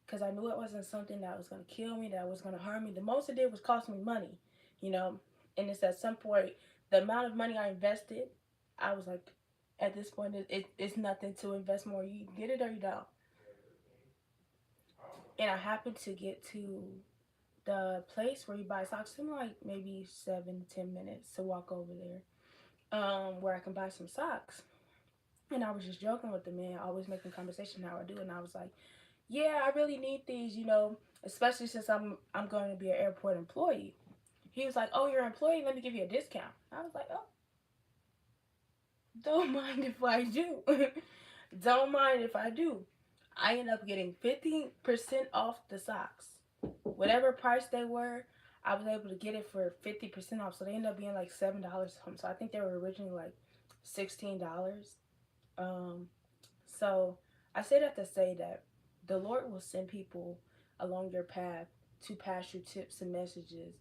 because I knew it wasn't something that was going to kill me, that was going to harm me. The most it did was cost me money, you know. And it's at some point, the amount of money I invested, I was like, at this point, it's nothing to invest more. You get it or you don't. And I happened to get to the place where you buy socks in like maybe 7 to 10 minutes to walk over there, where I can buy some socks. And I was just joking with the man, always making conversation how I do, and I was like, "Yeah, I really need these, especially since I'm going to be an airport employee." He was like, "Oh, you're an employee? Let me give you a discount." I was like, "Oh, don't mind if I do. Don't mind if I do." I ended up getting 50% off the socks. Whatever price they were, I was able to get it for 50% off. So they ended up being like $7 something. So I think they were originally like $16. Um, so I say that to say that the Lord will send people along your path to pass you tips and messages,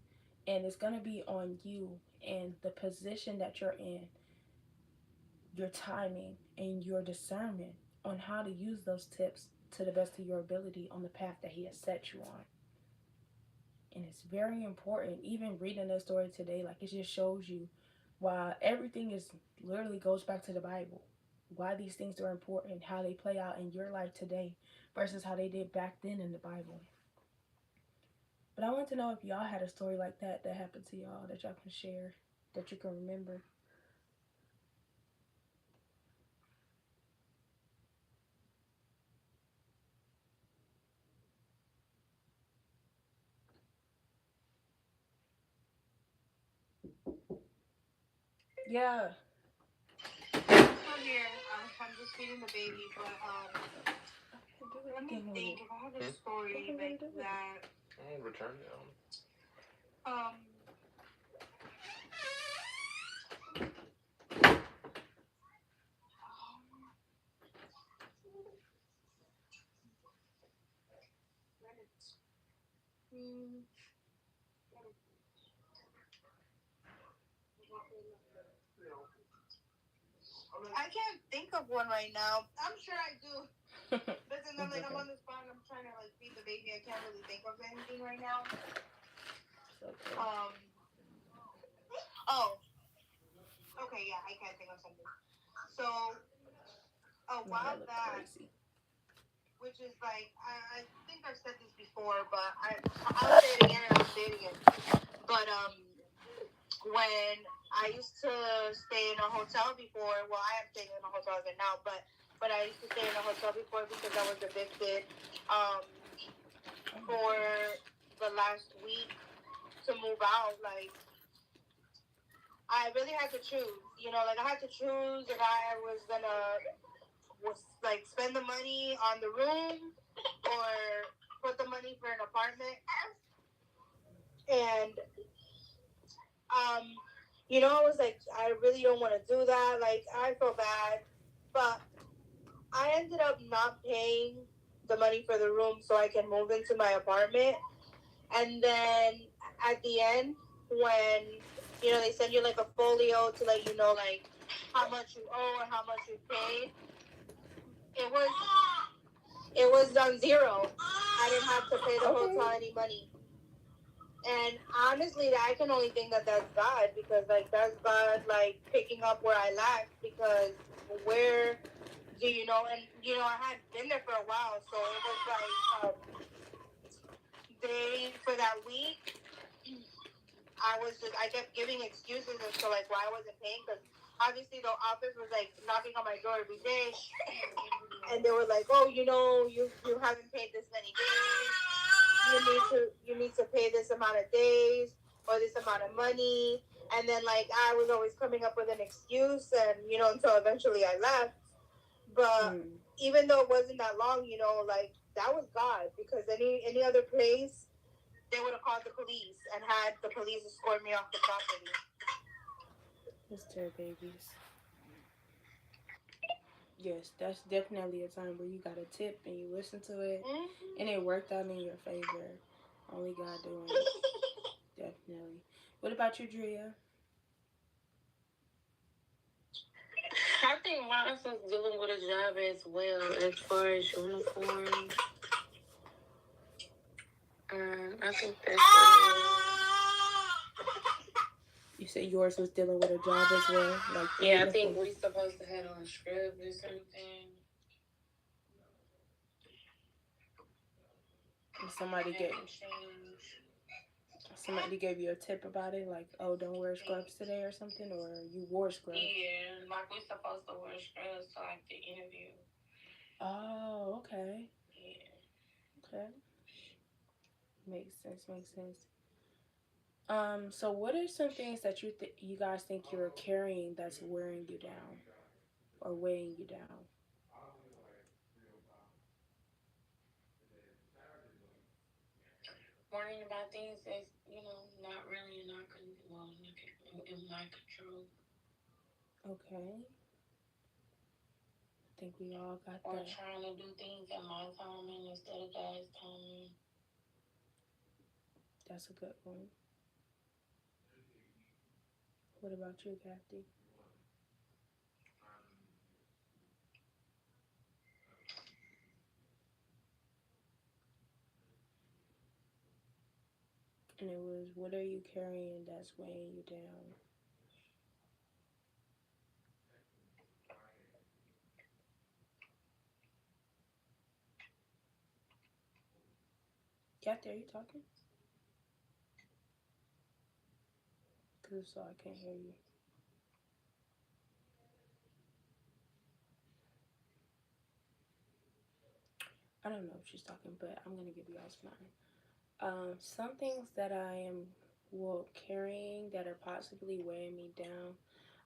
and it's gonna be on you and the position that you're in, your timing and your discernment on how to use those tips to the best of your ability on the path that He has set you on. And it's very important. Even reading this story today, like, it just shows you why everything is literally goes back to the Bible. Why these things are important, how they play out in your life today versus how they did back then in the Bible. But I want to know if y'all had a story like that that happened to y'all that y'all can share, that you can remember. Yeah. I'm here. I'm just feeding the baby, but Do let me anything with think it. if I have a story Nothing really like do with it. that. I'll return it. Um, mm, I can't think of one right now. I'm sure I do. Listen, I'm like, I'm on the spot and I'm trying to like feed the baby. I can't really think of anything right now. Okay. Oh, okay, yeah, I can think of something. So a Man, that while look back, crazy. which is like, I think I've said this before, but I'll say it again and I'll say it again. But when I used to stay in a hotel before, well, I am staying in a hotel again now, but I used to stay in a hotel before because I was evicted for the last week to move out. Like, I really had to choose, like I had to choose if I was like spend the money on the room or put the money for an apartment. And um, I was like, I really don't want to do that. Like, I felt bad, but I ended up not paying the money for the room so I can move into my apartment. And then at the end, when they send you like a folio to let you know like how much you owe or how much you paid, it was on zero. I didn't have to pay the hotel any money. And honestly, I can only think that that's God, because like that's God like picking up where I lacked, because where do you know? And I had been there for a while, so it was like they for that week I kept giving excuses as to like why I wasn't paying, because obviously the office was like knocking on my door every day, and they were like, oh, you haven't paid this many days. You need to pay this amount of days or this amount of money. And then like I was always coming up with an excuse, and until eventually I left. But even though it wasn't that long, like that was God, because any other place they would have called the police and had the police escort me off the property. It's their babies. Yes, that's definitely a time where you got a tip and you listen to it, and it worked out in your favor. Only God doing it. Definitely. What about you, Drea? I think mine was dealing with a job as well, as far as uniforms. I think that's what it is. You said yours was dealing with a job as well, like the Yeah, I think uniform. we supposed to have on scrubs or something. And And then we changed. somebody gave you a tip about it, like, oh, don't wear scrubs today or something, or you wore scrubs. Yeah, like we supposed to wear scrubs to like the interview. Oh, okay, Yeah. okay, makes sense, makes sense. So what are some things that you guys think you're carrying that's wearing you down or weighing you down? Worrying about things that's, not really in our in my control. Okay, I think we all got Or that. trying to do things in my timing instead of God's timing. That's a good one. What about you, Kathy? And it was, what are you carrying that's weighing you down? Kathy, are you talking? Because if so, I can't hear you. I don't know if she's talking, but I'm gonna give you guys mine. Some things that I am carrying that are possibly weighing me down.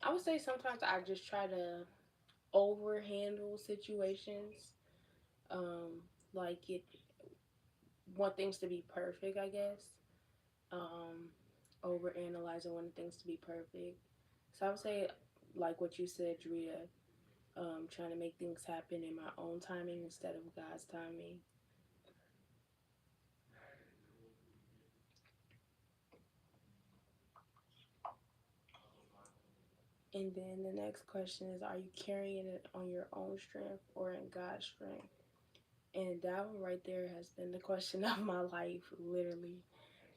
I would say sometimes I just try to overhandle situations. Um, like it want things to be perfect, I guess. Um, over analyzing wanting things to be perfect. So I would say like what you said, Drea, trying to make things happen in my own timing instead of God's timing. And then the next question is, are you carrying it on your own strength or in God's strength? And that one right there has been the question of my life, literally.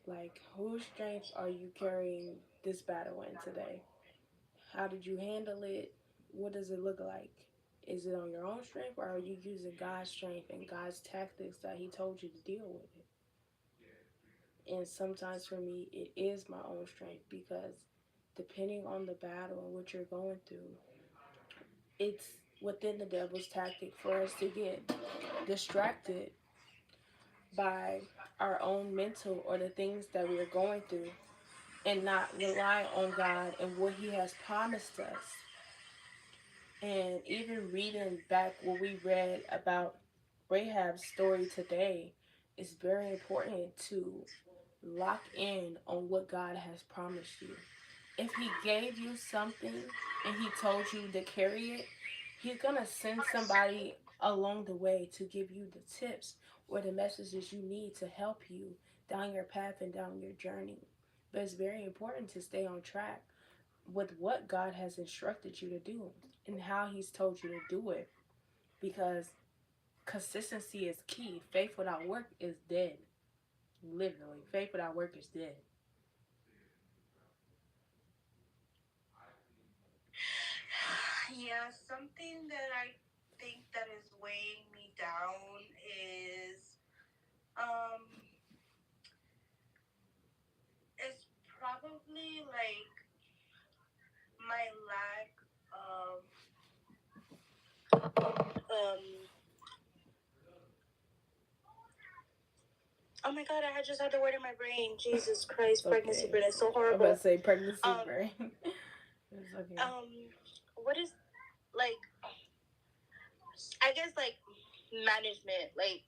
Like, whose strength are you carrying this battle in today? How did you handle it? What does it look like? Is it on your own strength or are you using God's strength and God's tactics that He told you to deal with it? And sometimes for me, it is my own strength because depending on the battle and what you're going through, it's within the devil's tactic for us to get distracted by our own mental or the things that we are going through and not rely on God and what He has promised us. And even reading back what we read about Rahab's story today is very important to lock in on what God has promised you. If He gave you something and He told you to carry it, He's gonna send somebody along the way to give you the tips or the messages you need to help you down your path and down your journey. But it's very important to stay on track with what God has instructed you to do and how He's told you to do it because consistency is key. Faith without work is dead. Literally, faith without work is dead. Yeah, something that I think that is weighing me down is um it's probably like my lack of oh my god, I just had the word in my brain. Jesus Christ, It's pregnancy okay. brain is so I'm about to horrible. say pregnancy Um brain. It's okay. what is like I guess like management, like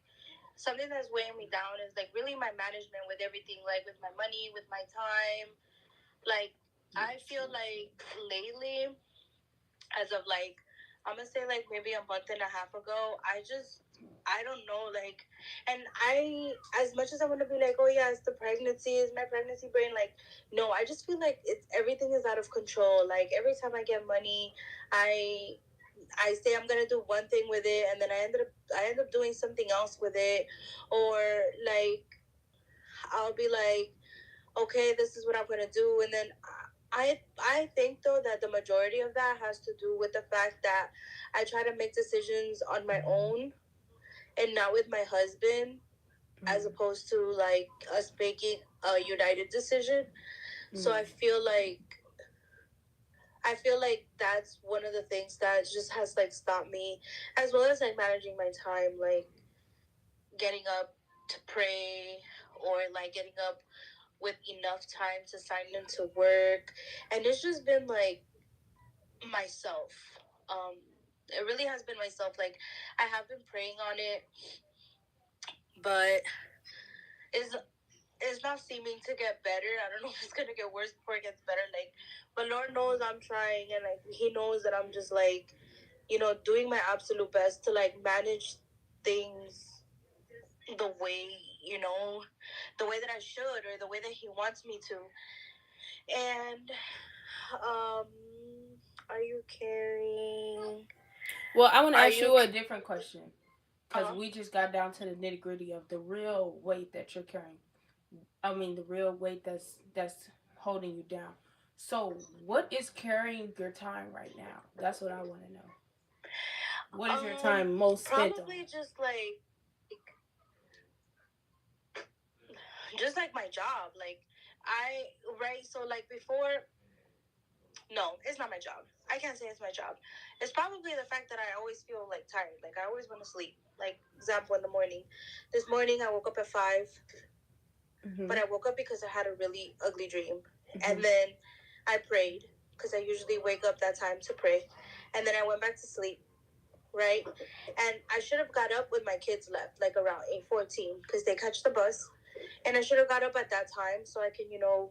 something that's weighing me down is like really my management with everything, like with my money, with my time. Like I feel like lately, as of like I'm gonna say like maybe a month and a half ago, I don't know, like, and I, as much as I want to be like, oh yeah, it's the pregnancy, is my pregnancy brain, like, no, I just feel like it's everything is out of control. Like every time I get money, I I say I'm gonna do one thing with it, and then I end up doing something else with it, or like I'll be like, okay, this is what I'm gonna do, and then I think though that the majority of that has to do with the fact that I try to make decisions on my own and not with my husband, as opposed to like us making a united decision. So I feel like that's one of the things that just has like stopped me, as well as like managing my time, like getting up to pray, or like getting up with enough time to sign into work. And it's just been like myself. Um, it really has been myself. Like, I have been praying on it, but it's it's not seeming to get better. I don't know if it's gonna get worse before it gets better. Like, but Lord knows I'm trying, and like He knows that I'm just like, doing my absolute best to like manage things the way the way that I should, or the way that He wants me to. And um, are you carrying? Well, I want to Are ask you? you a different question because Uh we just got down to the nitty gritty of the real weight that you're carrying. I mean, the real weight that's holding you down. So, what is carrying your time right now? That's what I want to know. What is your time most spent on? Probably just like my job. Like, I right. So like before, no, it's not my job. I can't say it's my job. It's probably the fact that I always feel like tired. Like, I always want to sleep. Like, example, in the morning. This morning I woke up at 5, but I woke up because I had a really ugly dream. And then I prayed, because I usually wake up that time to pray. And then I went back to sleep, right? And I should have got up when my kids left, like around 8:14, because they catch the bus. And I should have got up at that time so I can,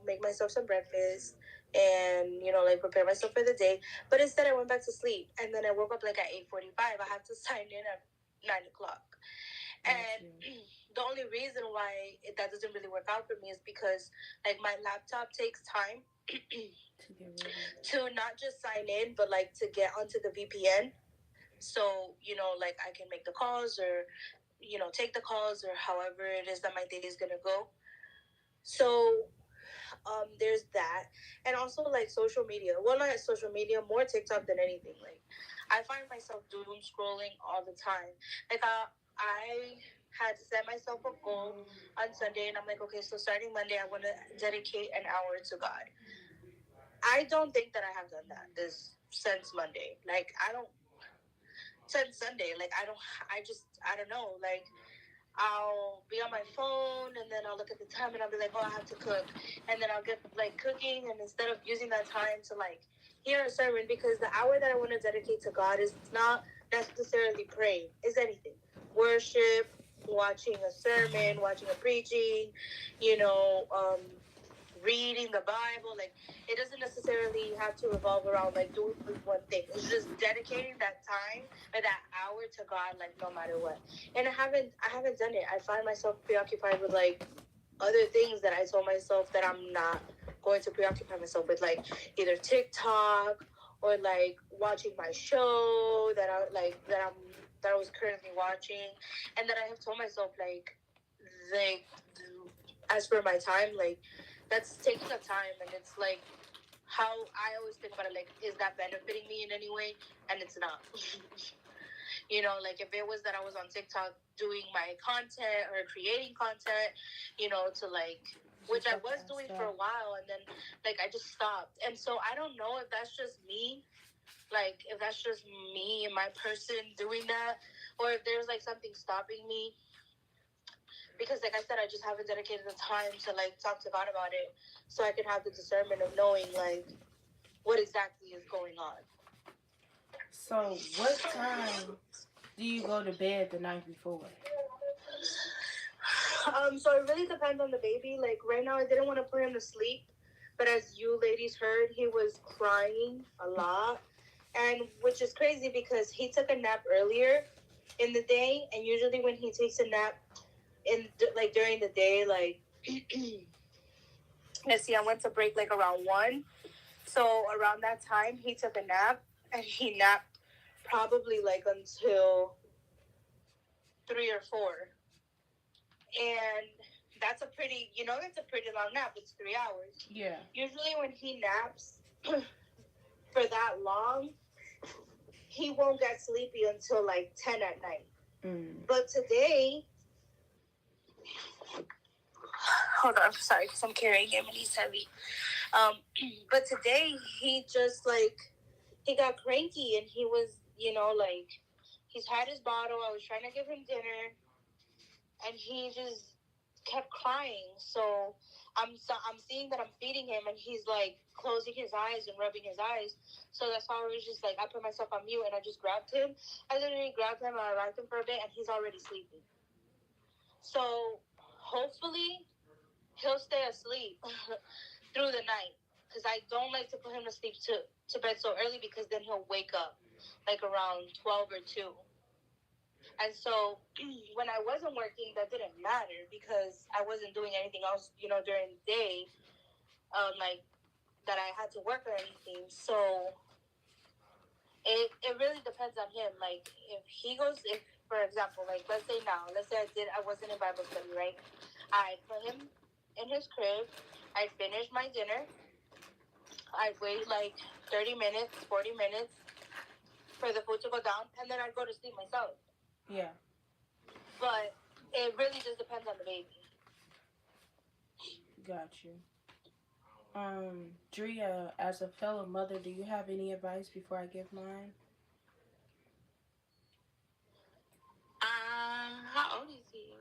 make myself some breakfast and, like prepare myself for the day. But instead I went back to sleep, and then I woke up like at 8:45. I had to sign in at 9 o'clock. And the only reason why that doesn't really work out for me is because like my laptop takes time to not just sign in, but like to get onto the VPN. So, like I can make the calls, or, take the calls, or however it is that my day is gonna go. So there's that. And also like social media. Well, not social media, more TikTok than anything. Like, I find myself doom scrolling all the time. Like, I had set myself a goal on Sunday, and I'm like, okay, so starting Monday, I want to dedicate an hour to God. I don't think that I have done that this since Monday. Like, I don't since Sunday. Like, I don't know. Like, I'll be on my phone, and then I'll look at the time, and I'll be like, oh, I have to cook. And then I'll get like cooking, and instead of using that time to like hear a sermon, because the hour that I want to dedicate to God is not necessarily praying, is anything. Worship, watching a sermon, watching a preaching, you know, um, reading the Bible. Like, it doesn't necessarily have to revolve around like doing one thing. It's just dedicating that time or that hour to God, like no matter what. And I haven't done it. I find myself preoccupied with like other things that I told myself that I'm not going to preoccupy myself with, like either TikTok or like watching my show that I was currently watching, and that I have told myself like as for my time, like that's taking up time, and it's like how I always think about it, like, is that benefiting me in any way? And it's not. Like if it was that I was on TikTok doing my content or creating content, to like, which I was doing for a while, and then like I just stopped. And so I don't know if that's just me, like if that's just me and my person doing that, or if there's like something stopping me, because like I said, I just haven't dedicated the time to like talk to God about it, so I can have the discernment of knowing like what exactly is going on. So, what time do you go to bed the night before? So it really depends on the baby. Like right now, I didn't want to put him to sleep, but as you ladies heard, he was crying a lot, and which is crazy because he took a nap earlier in the day, and usually when he takes a nap in like during the day, like let's see, I went to break like around 1. So around that time, he took a nap, and he napped probably like until 3 or 4. And That's a pretty, that's a pretty long nap. It's 3 hours. Yeah. Usually when he naps for that long, he won't get sleepy until like 10 at night. But today, hold on, sorry, because I'm carrying him and he's heavy. But today he just he got cranky and he was, he's had his bottle. I was trying to give him dinner, and he just kept crying. So I'm seeing that I'm feeding him, and he's like closing his eyes and rubbing his eyes. So that's why I was just like, I put myself on mute and I just grabbed him. I literally grabbed him and I rocked him for a bit, and he's already sleeping. So hopefully he'll stay asleep through the night, because I don't like to put him to sleep to bed so early, because then he'll wake up like around 12 or 2. And so when I wasn't working, that didn't matter because I wasn't doing anything else, during the day, like that I had to work or anything. So it really depends on him. Like if he goes, if for example, like let's say I wasn't in Bible study, right? I put him in his crib. I finished my dinner. I wait like 30 minutes, 40 minutes for the food to go down, and then I go to sleep myself. Yeah. But it really just depends on the baby. Got you. Drea, as a fellow mother, do you have any advice before I give mine? How old is he?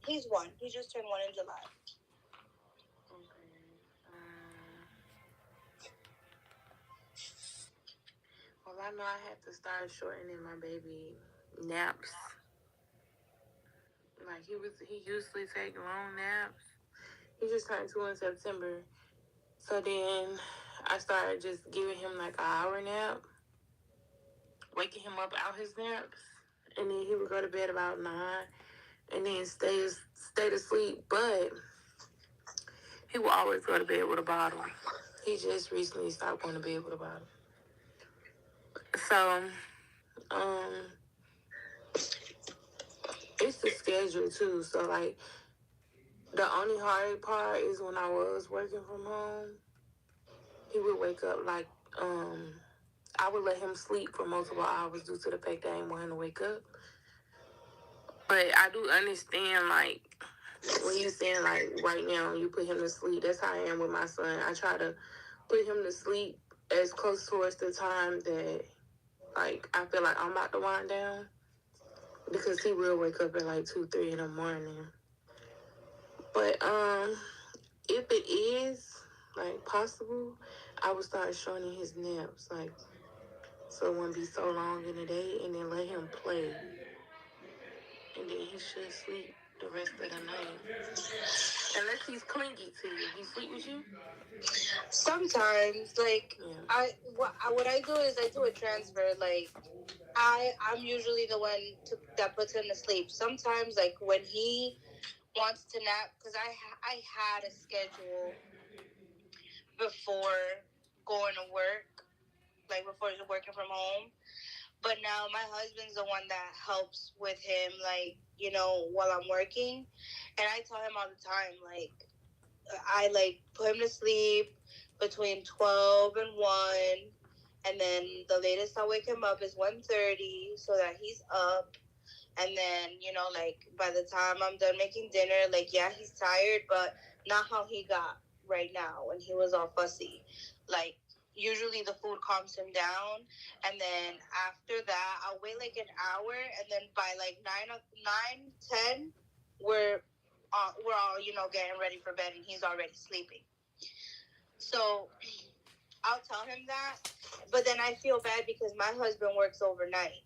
He's 1. He just turned 1 in July. Okay. Well, I know I had to start shortening my baby naps. Like he usually take long naps. He just turned 2 in September. So then I started just giving him like an hour nap, waking him up out his naps, and then he would go to bed about 9, and then stay to sleep. But he would always go to bed with a bottle. He just recently stopped going to bed with a bottle. So, um, it's the schedule too. So like the only hard part is when I was working from home, he would wake up like I would let him sleep for multiple hours due to the fact that I didn't want him to wake up. But I do understand, like, when you saying, like, right now, you put him to sleep. That's how I am with my son. I try to put him to sleep as close towards the time that, like, I feel like I'm about to wind down. Because he will wake up at, like, 2, 3 in the morning. But, if it is, like, possible, I would start shortening his naps, like, so it wouldn't be so long in the day, and then let him play. And then he should sleep the rest of the night. Unless he's clingy to you. He sleep with you? Sometimes, what I do is I do a transfer. Like I'm usually the one that puts him to sleep. Sometimes, like when he wants to nap, because I had a schedule before going to work, like before working from home. But now my husband's the one that helps with him, like, while I'm working. And I tell him all the time, like, I like put him to sleep between 12 and 1. And then the latest I wake him up is 1:30 so that he's up. And then, like by the time I'm done making dinner, like, yeah, he's tired, but not how he got right now when he was all fussy. Like, usually the food calms him down. And then after that, I'll wait like an hour. And then by like 9, 10, we're, we're all, getting ready for bed and he's already sleeping. So I'll tell him that. But then I feel bad because my husband works overnight.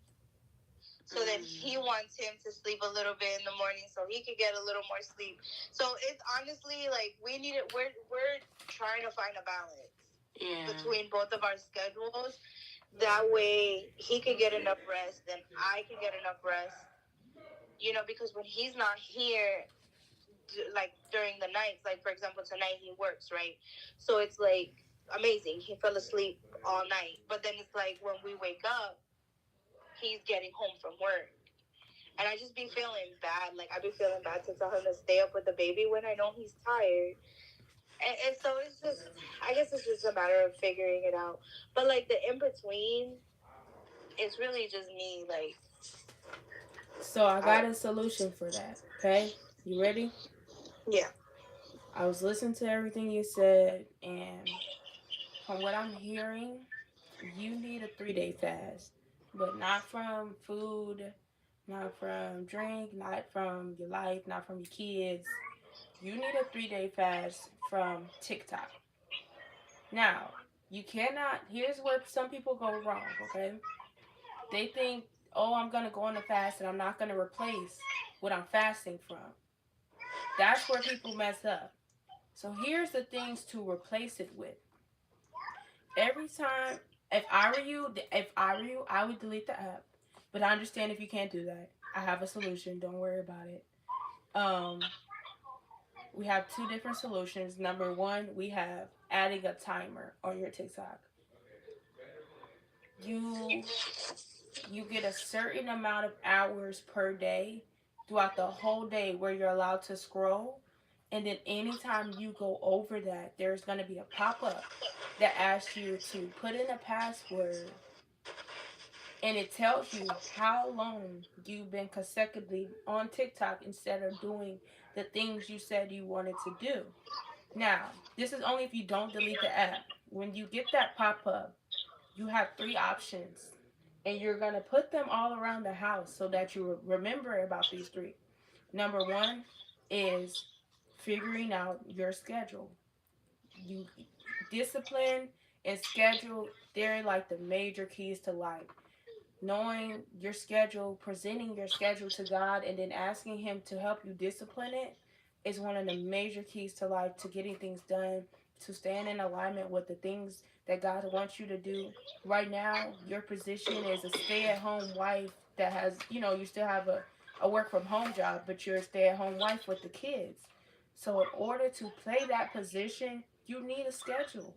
So then he wants him to sleep a little bit in the morning so he could get a little more sleep. So it's honestly like we need it. We're trying to find a balance between both of our schedules. That way he could get enough rest and I can get enough rest. Because when he's not here, like during the nights, like for example tonight he works, right? So it's like amazing. He fell asleep all night, but then it's like when we wake up, he's getting home from work. And I just be feeling bad. Like, I be feeling bad to tell him to stay up with the baby when I know he's tired. And so it's just, I guess it's just a matter of figuring it out. But, like, the in between, it's really just me, like, So I I got a solution for that. Okay, you ready? yeah. I was listening to everything you said, and from what I'm hearing, you need a 3 day fast, but not from food, not from drink, not from your life, not from your kids. You need a 3 day fast from TikTok. Now, you cannot, here's where some people go wrong, okay? They think, oh, I'm going to go on a fast and I'm not going to replace what I'm fasting from. That's where people mess up. So here's the things to replace it with. Every time, if I were you, I would delete the app. But I understand if you can't do that. I have a solution. Don't worry about it. Um, we have two different solutions. Number one, we have adding a timer on your TikTok. You you get a certain amount of hours per day throughout the whole day where you're allowed to scroll. And then anytime you go over that, there's going to be a pop up that asks you to put in a password, and it tells you how long you've been consecutively on TikTok instead of doing the things you said you wanted to do. Now, this is only if you don't delete the app. When you get that pop up, you have three options, and you're going to put them all around the house so that you remember about these three. Number one is figuring out your schedule. You discipline and schedule, they're like the major keys to life. Knowing your schedule, presenting your schedule to God, and then asking Him to help you discipline it is one of the major keys to life, to getting things done, to stand in alignment with the things that God wants you to do. Right now, your position is a stay at home wife that has, you still have a work from home job, but you're a stay at home wife with the kids. So, in order to play that position, you need a schedule,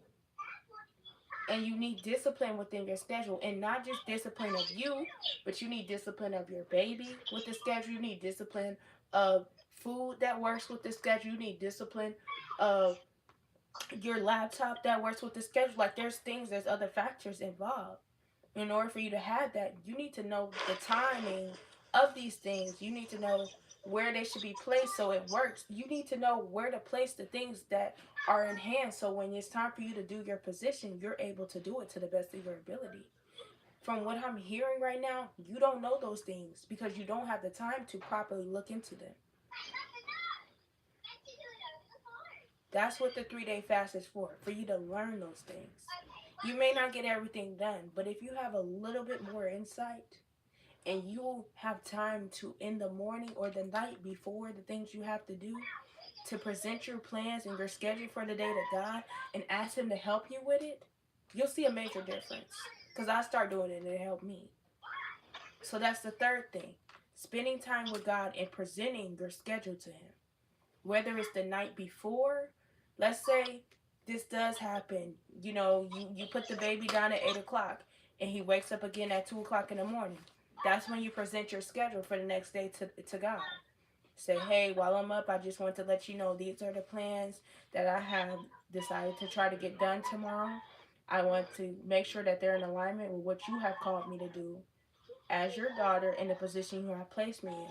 and you need discipline within your schedule, and not just discipline of you, but you need discipline of your baby with the schedule. You need discipline of food that works with the schedule. You need discipline of your laptop that works with the schedule. Like, there's other factors involved. In order for you to have that, you need to know the timing of these things. You need to know where they should be placed so it works. You need to know where to place the things that are in hand, so when it's time for you to do your position, you're able to do it to the best of your ability. From what I'm hearing right now, you don't know those things because you don't have the time to properly look into them. That's what the 3 day fast is for you to learn those things. You may not get everything done, but if you have a little bit more insight, and you have time to, in the morning or the night before the things you have to do, to present your plans and your schedule for the day to God and ask Him to help you with it, you'll see a major difference. Because I start doing it and it helped me. So that's the third thing, spending time with God and presenting your schedule to Him. Whether it's the night before, let's say this does happen, you put the baby down at 8 o'clock and he wakes up again at 2 o'clock in the morning. That's when you present your schedule for the next day to God. Say, hey, while I'm up, I just want to let you know these are the plans that I have decided to try to get done tomorrow. I want to make sure that they're in alignment with what you have called me to do as your daughter in the position you have placed me in.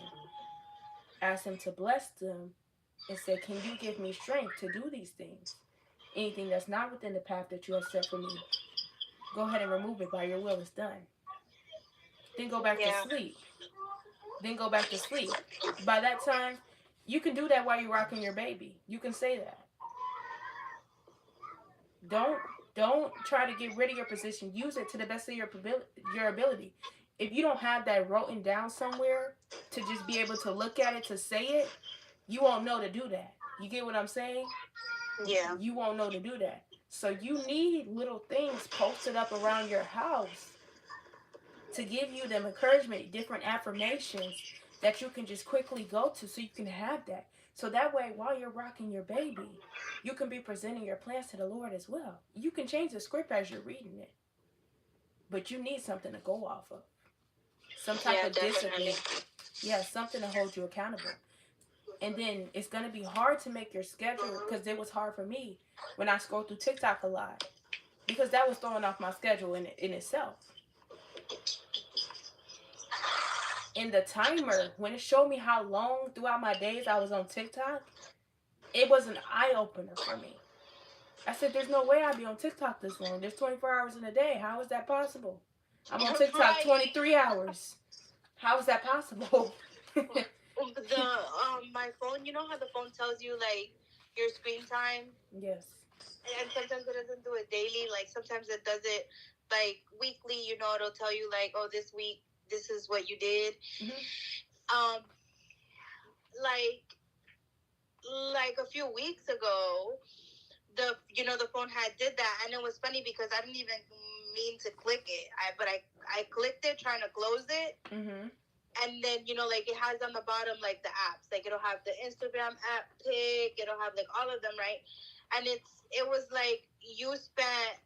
Ask Him to bless them and say, can you give me strength to do these things? Anything that's not within the path that you have set for me, go ahead and remove it. By your will, it's done. Then go back to Yeah. sleep. Then go back to sleep. By that time, you can do that while you're rocking your baby. You can say that. Don't don't try to get rid of your position. Use it to the best of your ability. If you don't have that written down somewhere to just be able to look at it to say it, you won't know to do that. You get what I'm saying? Yeah. You won't know to do that. So you need little things posted up around your house to give you them encouragement, different affirmations that you can just quickly go to so you can have that. So that way, while you're rocking your baby, you can be presenting your plans to the Lord as well. You can change the script as you're reading it, but you need something to go off of. Some type Yeah, of definitely. discipline. Yeah, something to hold you accountable. And then it's gonna be hard to make your schedule because it was hard for me when I scrolled through TikTok a lot because that was throwing off my schedule in itself. And the timer, when it showed me how long throughout my days I was on TikTok, it was an eye opener for me. I said, "There's no way I'd be on TikTok this long. There's 24 hours in a day. How is that possible? I'm on TikTok Right. 23 hours. How is that possible?" The my phone, you know how the phone tells you like your screen time, Yes. and sometimes it doesn't do it daily. Like sometimes it does it like weekly. You know, it'll tell you like, oh, this week this is what you did. Mm-hmm. Um, like a few weeks ago, the phone had did that, and it was funny because I didn't even mean to click it. I clicked it trying to close it, Mm-hmm. and then like it has on the bottom like the apps, like it'll have the Instagram app pic, it'll have like all of them, right? And it was like you spent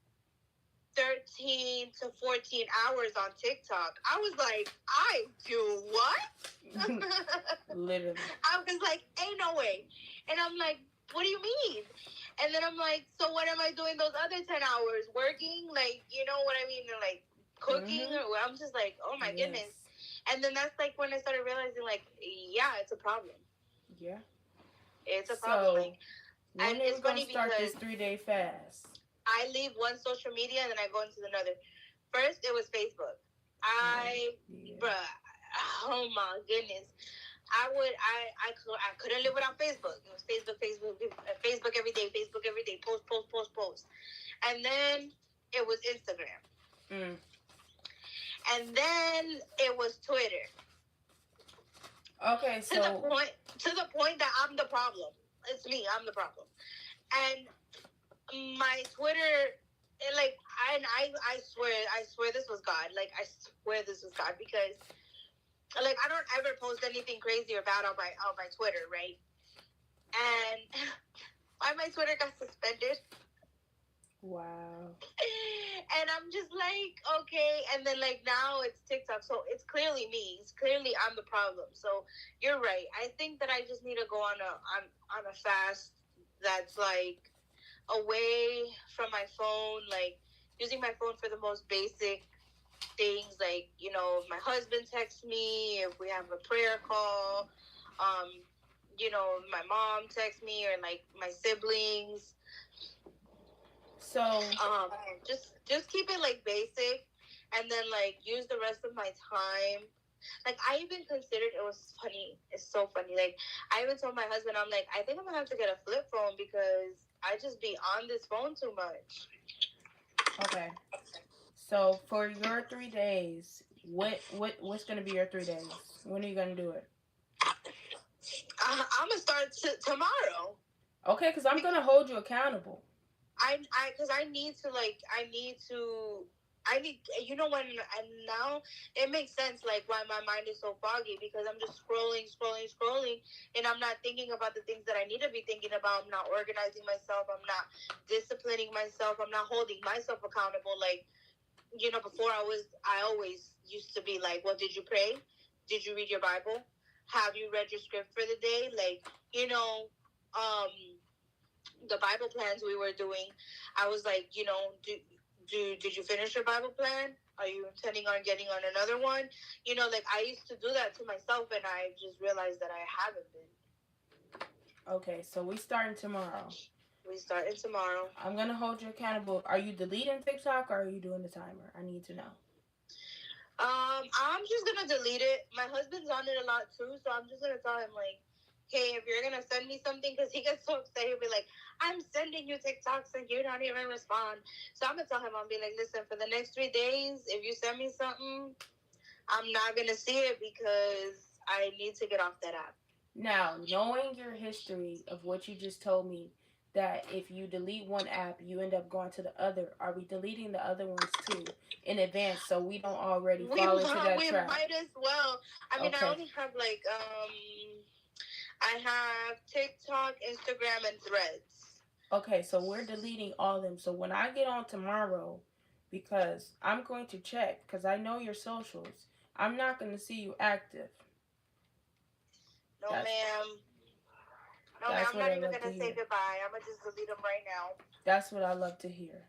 13 to 14 hours on TikTok. I was like, I do what? Literally. I was like, ain't no way. And I'm like, what do you mean? And then I'm like, so what am I doing those other 10 hours? Working? Like, you know what I mean? Or like cooking? Mm-hmm. Or I'm just like, oh my goodness. Yes. And then that's like when I started realizing, like, yeah, it's a problem. Yeah. It's a problem. So Like, and when are we it's gonna funny start this because 3-day fast? I leave one social media and then I go into another. First, it was Facebook. Oh I, yeah. bruh, oh my goodness. I couldn't live without Facebook. It was Facebook every day, post. And then it was Instagram. Mm. And then it was Twitter. Okay, To the so point to the point that I'm the problem. It's me, I'm the problem. And my Twitter, like, I swear this was God. Like, I swear this was God because, like, I don't ever post anything crazy or bad on my Twitter, right? And why my Twitter got suspended? wow. And I'm just like, okay. And then like now it's TikTok, so it's clearly me. It's clearly I'm the problem. So you're right. I think that I just need to go on a fast that's like away from my phone, like using my phone for the most basic things, like if my husband texts me, if we have a prayer call, um, my mom texts me, or like my siblings. So Um, just keep it like basic, and then like use the rest of my time. Like I even considered, it was funny. It's so funny. Like I even told my husband, I'm like, I think I'm gonna have to get a flip phone because I just be on this phone too much. okay. So for your 3 days, what's gonna be your 3 days? When are you gonna do it? I'm gonna start tomorrow. Okay, because I'm gonna hold you accountable. Because I need to like I need, when, and now it makes sense like why my mind is so foggy, because I'm just scrolling, and I'm not thinking about the things that I need to be thinking about. I'm not organizing myself. I'm not disciplining myself. I'm not holding myself accountable. Like, before I always used to be like, well, did you pray? Did you read your Bible? Have you read your script for the day? Like, um, the Bible plans we were doing, I was like, did you finish your Bible plan? Are you intending on getting on another one? Like I used to do that to myself, and I just realized that I haven't been. Okay, so we starting tomorrow. We starting tomorrow. I'm gonna hold you accountable. Are you deleting TikTok or are you doing the timer? I need to know. I'm just gonna delete it. My husband's on it a lot too, so I'm just gonna tell him like, hey, if you're gonna send me something, because he gets so upset, he'll be like, I'm sending you TikToks and you don't even respond. So I'm gonna tell him, I'll be like, listen, for the next 3 days, if you send me something, I'm not gonna see it because I need to get off that app. Now, knowing your history of what you just told me, that if you delete one app, you end up going to the other. Are we deleting the other ones too in advance so we don't already fall into that We trap? might as well. I mean, I Okay. only have like I have TikTok, Instagram, and Threads. Okay, so we're deleting all of them. So when I get on tomorrow, because I'm going to check, because I know your socials, I'm not going to see you active. No, That's ma'am. No, ma'am. that's I'm what not I even love to gonna say hear. goodbye. I'm gonna just delete them right now. That's what I love to hear.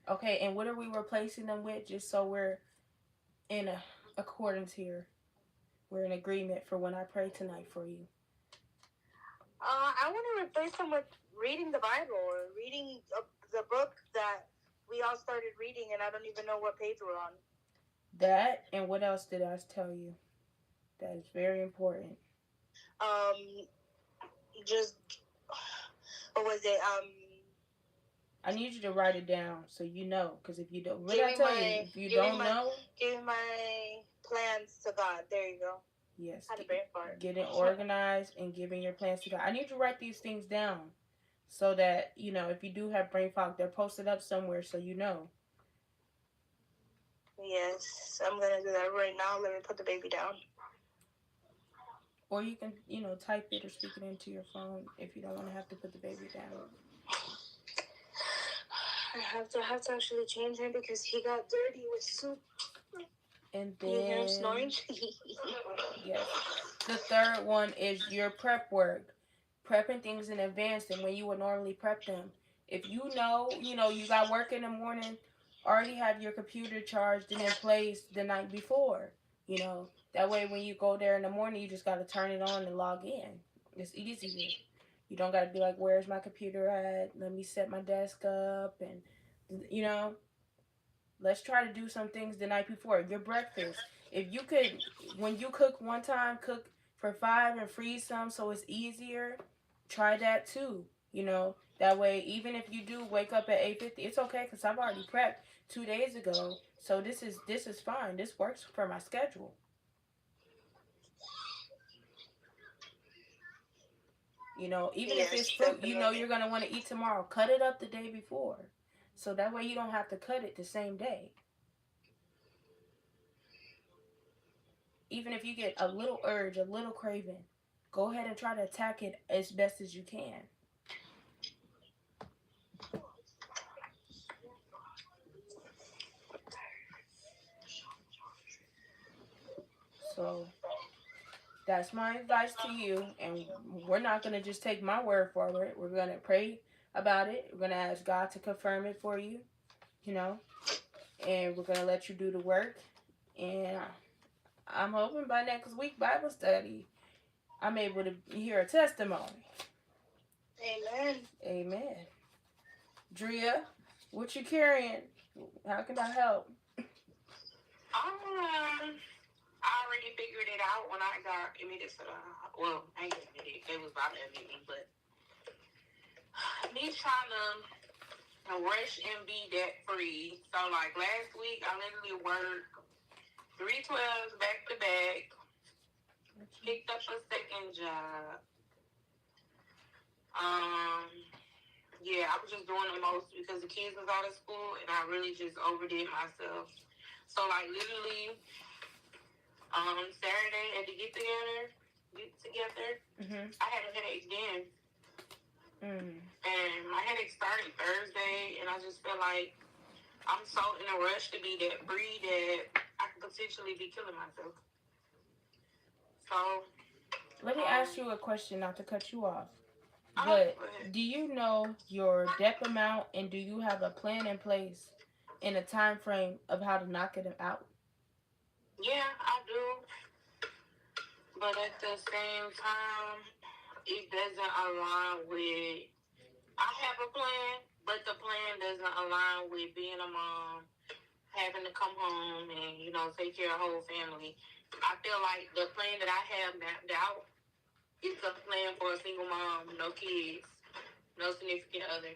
Okay, and what are we replacing them with? Just so we're in accordance here. We're in agreement for when I pray tonight for you. I want to replace them with reading the Bible or reading the book that we all started reading, and I don't even know what page we're on. That and what else did I tell you? That is very important. Um, just what was it? I need you to write it down so you know. Because if you don't, what did I Giving tell you? my If you giving don't my know, giving my plans to God. There you go. yes, Had a brain fart. getting organized and giving your plans to God. I need you to write these things down so that you know if you do have brain fog, they're posted up somewhere so you know. Yes, I'm gonna do that right now. Let me put the baby down. Or you can, type it or speak it into your phone if you don't want to have to put the baby down. I have to actually change him because he got dirty with soup. And Can you hear him snoring? then, yes. The third one is your prep work. Prepping things in advance and when you would normally prep them. If you got work in the morning, already have your computer charged and in place the night before. That way when you go there in the morning, you just got to turn it on and log in. It's easier. You don't got to be like, where's my computer at? Let me set my desk up. And, let's try to do some things the night before. Your breakfast. If you could, when you cook one time, cook for five and freeze some so it's easier. Try that too. That way, even if you do wake up at 8:50, it's okay because I've already prepped 2 days ago. So this is fine. This works for my schedule. Even if Yes, it's fruit, definitely. you're gonna want to eat tomorrow. Cut it up the day before, so that way you don't have to cut it the same day. Even if you get a little urge, a little craving, go ahead and try to attack it as best as you can. So that's my advice to you. And we're not going to just take my word for it. We're going to pray about it. We're going to ask God to confirm it for you, you know, and we're going to let you do the work. And I'm hoping by next week, Bible study, I'm able to hear a testimony. Amen. Amen. Drea, what you carrying? How can I help? I already figured it out when I got admitted to the. Well, I ain't admitted. They was about to admit me, but me trying to rush and be debt free. So like last week, I literally worked 3 12s back to back. Picked up a second job. Um, yeah, I was just doing the most because the kids was out of school, and I really just overdid myself. So like literally, Saturday at the get together, I had a headache then. And my headache started Thursday, and I just feel like I'm so in a rush to be debt free that I could potentially be killing myself. So, Let me ask you a question, not to cut you off. go But ahead. do you know your debt amount and do you have a plan in place in a time frame of how to knock it out? Yeah, I do. But at the same time, it doesn't align with. I have a plan, but the plan doesn't align with being a mom, having to come home and take care of the whole family. I feel like the plan that I have mapped out is a plan for a single mom, no kids, no significant other.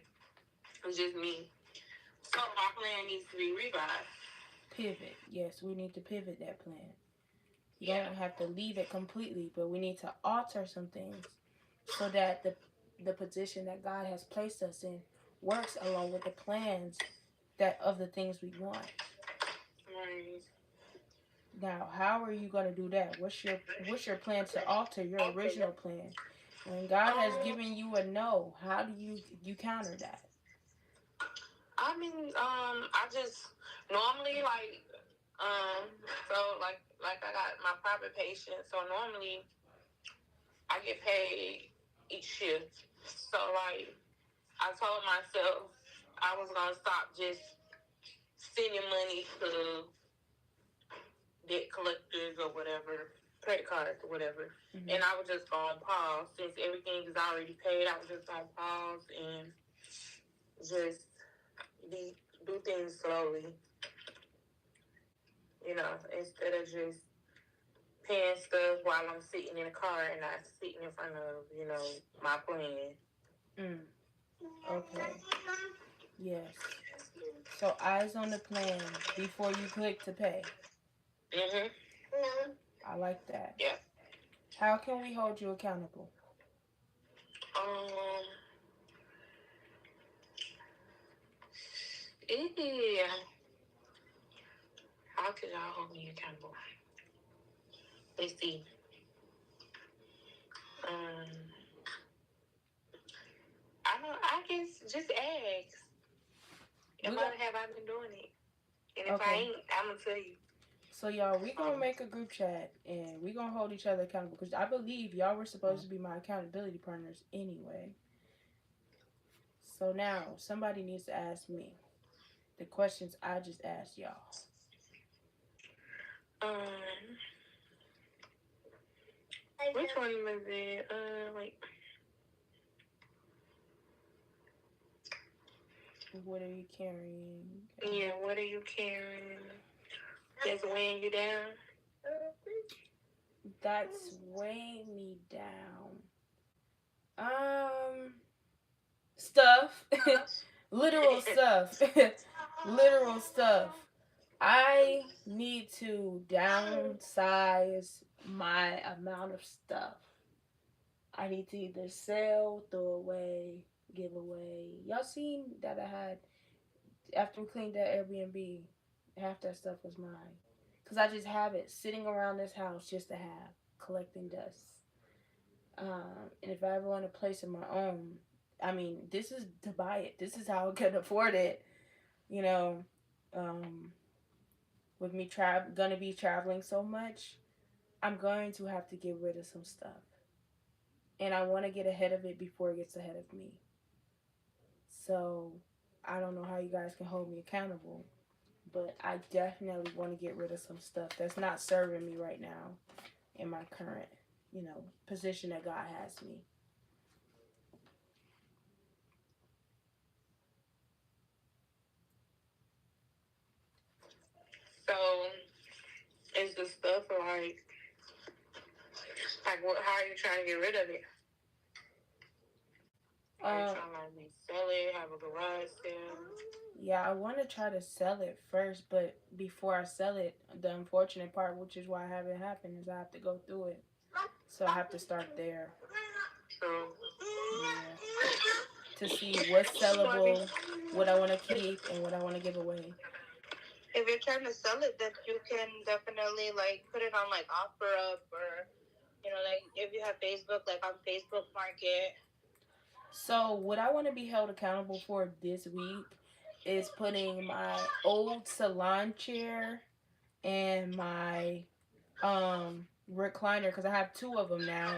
It's just me. So my plan needs to be revised. Pivot. Yes, we need to pivot that plan. You Yeah. don't have to leave it completely, but we need to alter some things so that the position that God has placed us in works along with the plans that of the things we want. Right. Now, how are you going to do that? What's your plan to alter your original plan? When God has given you a no, how do you counter that? I mean, I just normally um, so like I got my private patient. So normally I get paid each shift. So like I told myself I was gonna stop just sending money to debt collectors or whatever, credit cards or whatever. Mm-hmm. And I was just gonna pause since everything is already paid. I was just gonna pause and just be do things slowly, instead of just paying stuff while I'm sitting in a car and not sitting in front of, my plan. Mm. Okay. Yes. So eyes on the plan before you click to pay. Mhm. I like that. Yeah. How can we hold you accountable? Um. Yeah. How could y'all hold me accountable? Let's see. Um. I don't. I guess just ask. We got Have I been doing it? And if I okay. ain't, I'm gonna tell you. So y'all, we gonna Um. make a group chat and we gonna hold each other accountable because I believe y'all were supposed to be my accountability partners anyway. So now somebody needs to ask me the questions I just asked y'all. Um. Which one was it? Wait. What are you carrying? Yeah. What are you carrying? That's weighing you down. That's weighing me down. Um, stuff, literal stuff, literal stuff. I need to downsize my amount of stuff. I need to either sell, throw away, give away. Y'all seen that I had after we cleaned that Airbnb? Half that stuff was mine. Cause I just have it sitting around this house just to have, collecting dust. And if I ever want a place of my own, I mean, this is to buy it. This is how I can afford it. You know, um, with me gonna be traveling so much, I'm going to have to get rid of some stuff, and I want to get ahead of it before it gets ahead of me. So I don't know how you guys can hold me accountable, but I definitely want to get rid of some stuff that's not serving me right now in my current, position that God has me. So is the stuff like what? How are you trying to get rid of it? Are you Um, trying to like resell it? Have a garage sale? yeah, I want to try to sell it first, but before I sell it, the unfortunate part, which is why I haven't happened, is I have to go through it. So I have to start there. True. Yeah. To see what's sellable, what I want to keep, and what I want to give away. If you're trying to sell it, then you can definitely like put it on like OfferUp or like if you have Facebook, like on Facebook Market. So what I want to be held accountable for this week is putting my old salon chair and my recliner, because I have two of them now,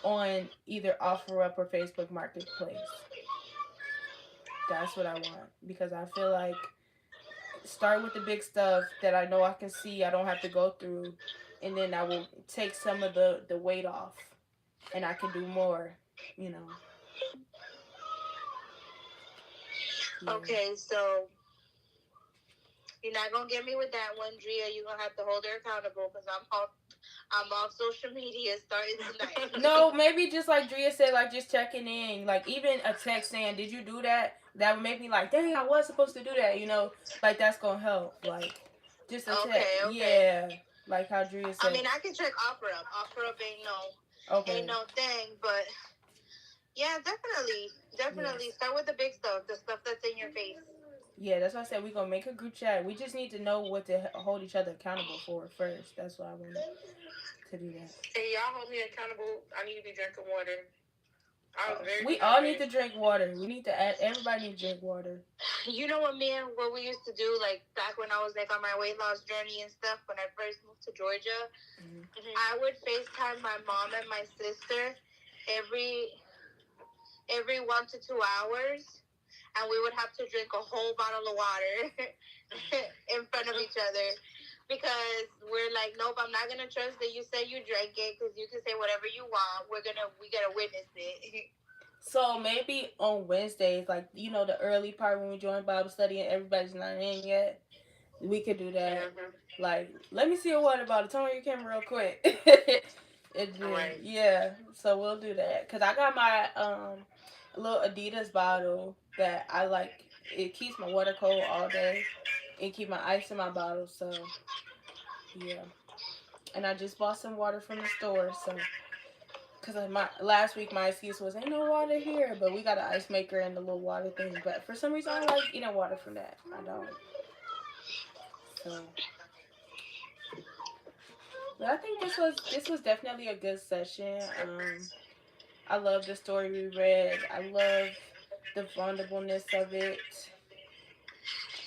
on either OfferUp or Facebook Marketplace. That's what I want, because I feel like start with the big stuff that I know I can see, I don't have to go through, and then I will take some of the weight off, and I can do more. You know. Yeah. Okay, so you're not gonna get me with that one, Drea. You're gonna have to hold her accountable because I'm off social media starting tonight. No, maybe just like Drea said, like just checking in, like even a text saying, "Did you do that?" That would make me like, "Dang, I was supposed to do that." Like that's gonna help. Like just a text, Okay. yeah. Like how Drea I said. mean, I can check OfferUp. OfferUp ain't Okay. no thing, but yeah, definitely Yes. start with the big stuff, the stuff that's in your face. Yeah, that's why I said we're gonna make a group chat. We just need to know what to hold each other accountable for first. That's why I wanted to do that. Hey, y'all hold me accountable. I need to be drinking water. I was very We all need dehydrated. to drink water. We need to add. Everybody needs to drink water. You know what we used to do, like back when I was like on my weight loss journey and stuff. When I first moved to Georgia, I would FaceTime my mom and my sister every 1 to 2 hours, and we would have to drink a whole bottle of water in front of each other because we're like, nope, I'm not gonna trust that you say you drank it because you can say whatever you want. We gotta witness it. So maybe on Wednesdays, like the early part when we join Bible study and everybody's not in yet, we could do that. Like, let me see your water bottle. Turn on your camera real quick. And then, Right. yeah, so we'll do that. Cause I got my little Adidas bottle that I like. It keeps my water cold all day, and keep my ice in my bottle. So yeah, and I just bought some water from the store. So because my last week my excuse was ain't no water here, but we got an ice maker and the little water thing. But for some reason I like eating water from that. I don't. So, but I think this was definitely a good session. I love the story we read. I love the vulnerableness of it.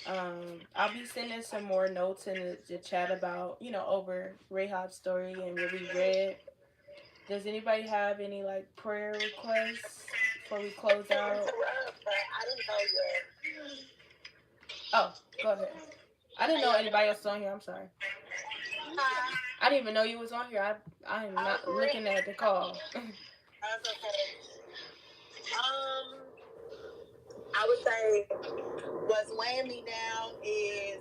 I'll be sending some more notes in the chat about over Rahab's story and what we read. Does anybody have any like prayer requests before we close out? I didn't know yet. Oh, go ahead. I didn't know anybody else was on here. I'm sorry. I didn't even know you was on here. I am not looking at the call. That's okay. I would say what's weighing me down is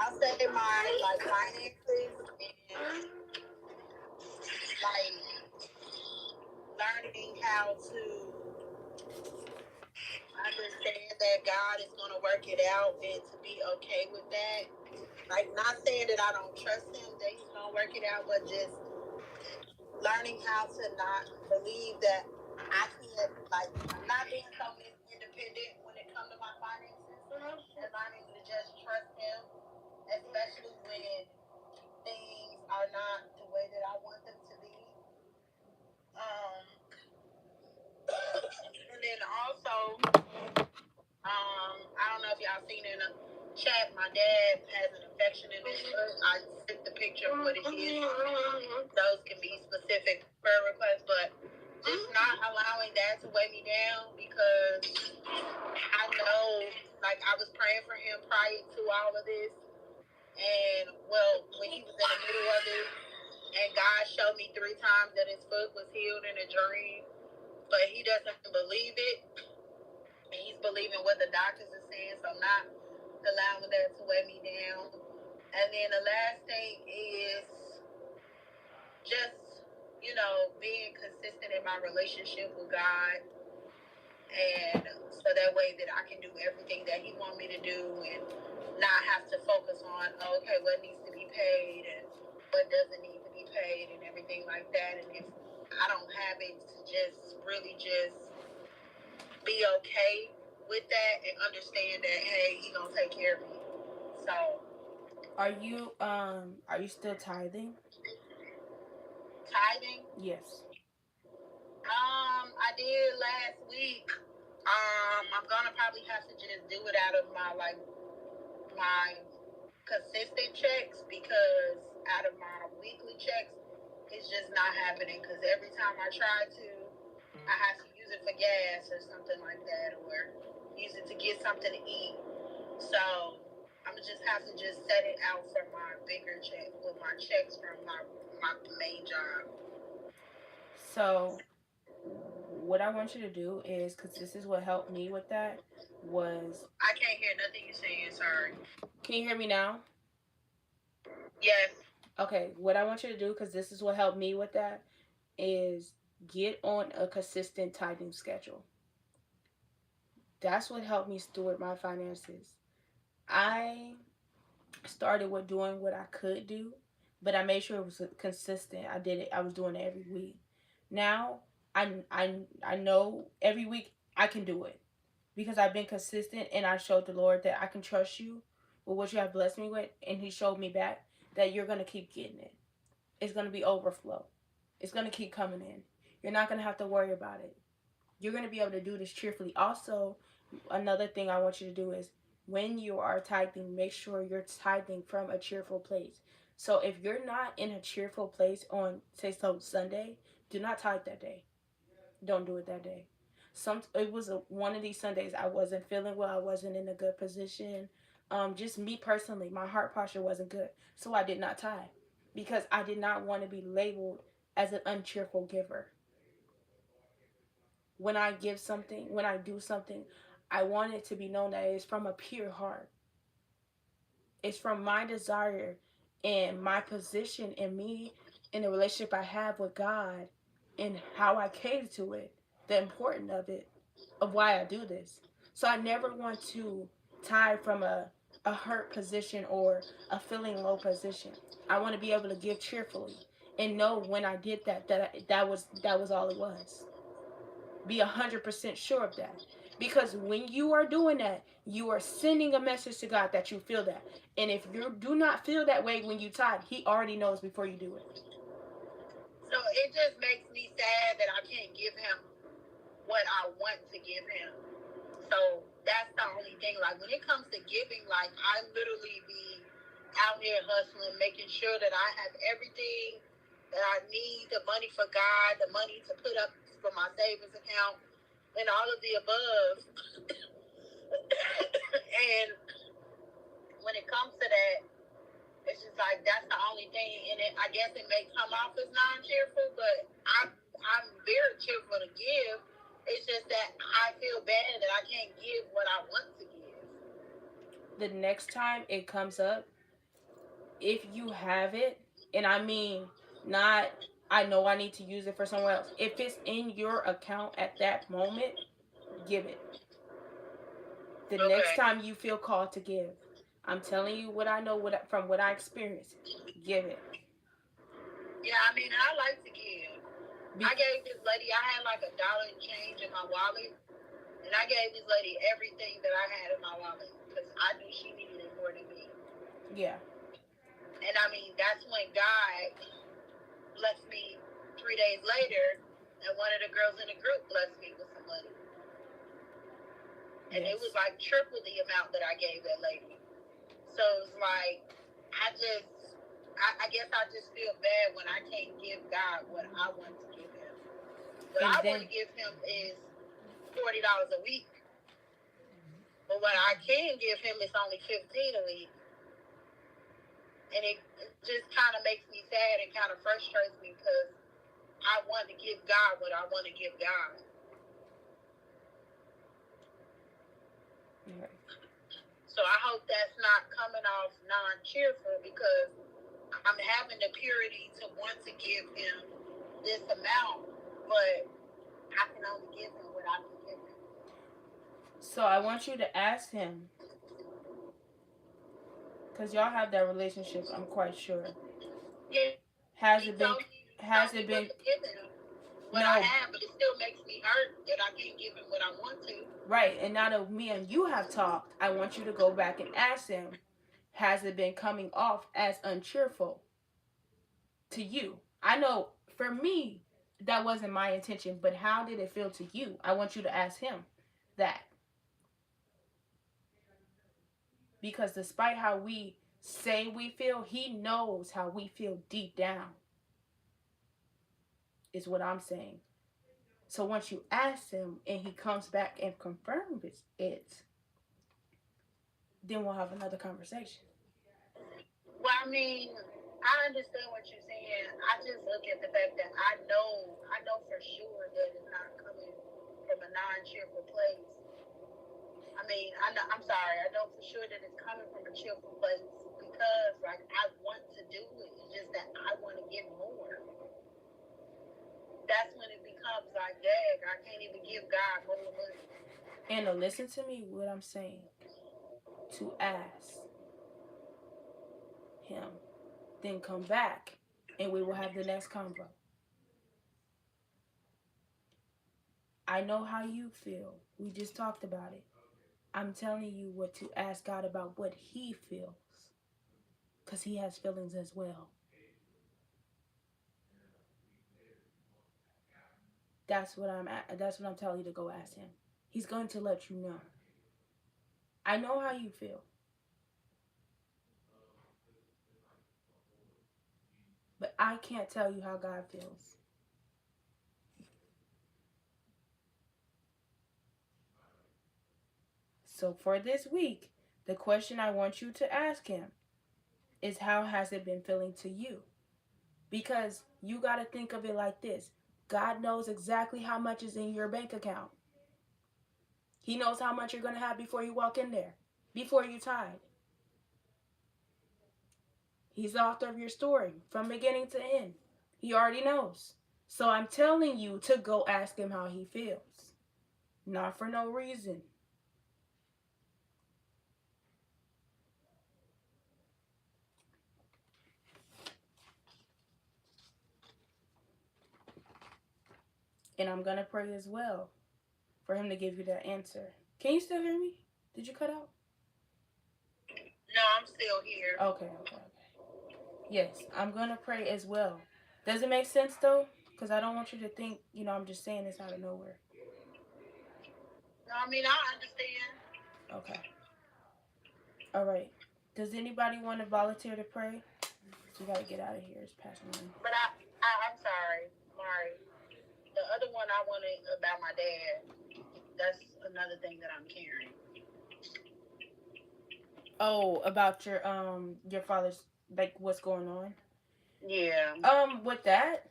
I'll say my like finances and like learning how to understand that God is going to work it out and to be okay with that. Like, not saying that I don't trust Him that He's going to work it out, but just learning how to not believe that I can't, like, not being so independent when it comes to my finances and learning to just trust Him, especially when things are not the way that I want them to be. Um, and then also, I don't know if y'all seen in the chat, my dad has an infection in his foot. I sent the picture of what it is. Those can be specific prayer requests, but just not allowing that to weigh me down because I know, like, I was praying for him prior to all of this. And, well, when he was in the middle of it, and God showed me 3 times that his foot was healed in a dream, but he doesn't believe it. And he's believing what the doctors are saying, so I'm not allowing that to weigh me down. And then the last thing is just, being consistent in my relationship with God. And so that way that I can do everything that He wants me to do and not have to focus on, okay, what needs to be paid and what doesn't need to be paid and everything like that. And if I don't have it, to just really just be okay with that and understand that, hey, He gonna take care of me. So Are you still tithing? tithing, Yes. I did last week. I'm gonna probably have to just do it out of my consistent checks because out of my weekly checks, it's just not happening. Because every time I try to, I have to use it for gas or something like that, or use it to get something to eat. So I'm gonna just have to just set it out for my bigger check with my checks from my main job. So what I want you to do is, because this is what helped me with that, was I can't hear nothing you're saying. Sorry. can you hear me now? Yes. Okay, what I want you to do, because this is what helped me with that, is get on a consistent tithing schedule. That's what helped me steward my finances. I started with doing what I could do, but I made sure it was consistent. I did it. I was doing it every week. Now I know every week I can do it because I've been consistent and I showed the Lord that I can trust you with what you have blessed me with, and He showed me back that you're gonna keep getting it. It's gonna be overflow. It's gonna keep coming in. You're not gonna have to worry about it. You're going to be able to do this cheerfully. Also, another thing I want you to do is when you are tithing, make sure you're tithing from a cheerful place. So if you're not in a cheerful place on, say, so Sunday, do not tithe that day. Don't do it that day. It was one of these Sundays I wasn't feeling well. I wasn't in a good position. Just me personally, my heart posture wasn't good, so I did not tithe because I did not want to be labeled as an uncheerful giver. When I give something, when I do something, I want it to be known that it is from a pure heart. It's from my desire and my position and me in the relationship I have with God and how I cater to it, the importance of it, of why I do this. So I never want to tie from a hurt position or a feeling low position. I want to be able to give cheerfully and know when I did that that was all it was. Be 100% sure of that. Because when you are doing that, you are sending a message to God that you feel that. And if you do not feel that way when you tithe, He already knows before you do it. So it just makes me sad that I can't give him what I want to give him. So that's the only thing. Like when it comes to giving, like I literally be out here hustling, making sure that I have everything that I need, the money for God, the money to put up for my savings account, and all of the above. And when it comes to that, it's just like that's the only thing. And I guess it may come off as non-cheerful, but I'm very cheerful to give. It's just that I feel bad that I can't give what I want to give. The next time it comes up, if you have it, and I mean, not, I know I need to use it for somewhere else. If it's in your account at that moment, give it. The next Okay. time you feel called to give, I'm telling you what I know from what I experienced, give it. Yeah, I mean, I like to give. I Be- gave this lady, I had like $1 and change in my wallet, and I gave this lady everything that I had in my wallet because I knew she needed it more than me. yeah. And I mean, that's when God blessed me 3 days later, and one of the girls in the group blessed me with some money. And it was Yes. like triple the amount that I gave that lady. So it's like, I just, I guess I just feel bad when I can't give God what I want to give him. What And I want then to give him is $40 a week. But what I can give him is only 15 a week. And it just kind of makes me sad and kind of frustrates me because I want to give God what I want to give God. yeah. So I hope that's not coming off non-cheerful because I'm having the purity to want to give him this amount, but I can only give him what I can give him. So I want you to ask him, because y'all have that relationship, I'm quite sure. Yeah, Has it been, he has told it me what been, to give him, what I no, have, but it still makes me hurt that I can't give him what I want to. right. And now that me and you have talked, I want you to go back and ask him, has it been coming off as uncheerful to you? I know for me, that wasn't my intention, but how did it feel to you? I want you to ask him that. Because despite how we say we feel, he knows how we feel deep down, is what I'm saying. So once you ask him and he comes back and confirms it, then we'll have another conversation. Well, I mean, I understand what you're saying. I just look at the fact that I know for sure that it's not coming from a non-cheerful place. I mean, I'm sorry. I know for sure that it's coming from a cheerful place because, like, I want to do it. It's just that I want to get more. That's when it becomes like, dang, I can't even give God more money. And listen to me what I'm saying. To ask him, then come back and we will have the next convo. I know how you feel. We just talked about it. I'm telling you what to ask God about what he feels. Because he has feelings as well. That's what I'm telling you to go ask him. He's going to let you know. I know how you feel, but I can't tell you how God feels. So for this week, the question I want you to ask him is, how has it been feeling to you? Because you got to think of it like this: God knows exactly how much is in your bank account. He knows how much you're going to have before you walk in there, before you tithe. He's the author of your story from beginning to end. He already knows. So I'm telling you to go ask him how he feels. Not for no reason. And I'm going to pray as well for him to give you that answer. Can you still hear me? Did you cut out? No, I'm still here. Okay. Yes, I'm going to pray as well. Does it make sense though? Because I don't want you to think, I'm just saying this out of nowhere. No, I mean, I understand. Okay. All right. Does anybody want to volunteer to pray? So we got to get out of here. It's past 9. But I'm sorry, Mari. The other one I wanted about my dad, that's another thing that I'm carrying. Oh, about your father's, like, what's going on? Yeah. With that,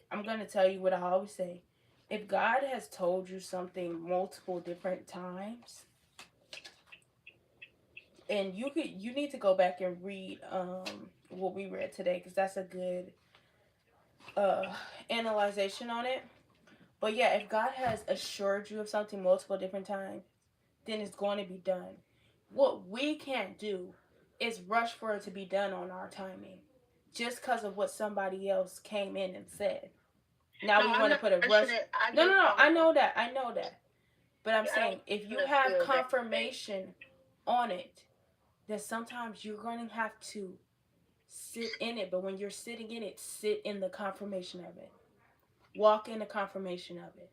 I'm gonna tell you what I always say. If God has told you something multiple different times, and you need to go back and read what we read today, because that's a good uh analyzation on it. But yeah, if God has assured you of something multiple different times, then it's going to be done. What we can't do is rush for it to be done on our timing, just because of what somebody else came in and said. Now No, we I'm want to not put a rush. rushing it. I No, just I don't. know that. I know that. But I'm I don't saying, if you want to have feel that way. confirmation on it, then sometimes you're going to have to sit in it. But when you're sitting in it, sit in the confirmation of it. Walk in the confirmation of it.